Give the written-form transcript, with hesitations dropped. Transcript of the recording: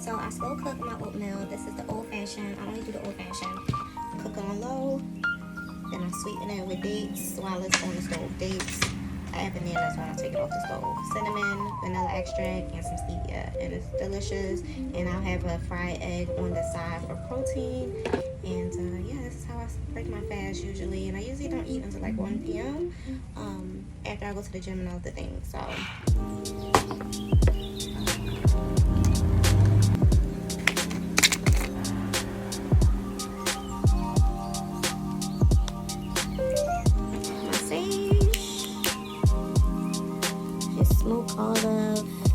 So I slow cook my oatmeal. This is the old fashioned. I only do the old fashioned. Cook it on low. Then I sweeten it with dates while it's on the stove. Dates, I add bananas when I take it off the stove. Cinnamon, vanilla extract, and some stevia. And it's delicious. And I'll have a fried egg on the side for protein. And yeah, this is how I break my fast usually. And I usually don't eat until like 1 p.m. After I go to the gym and all the things. So smoke all of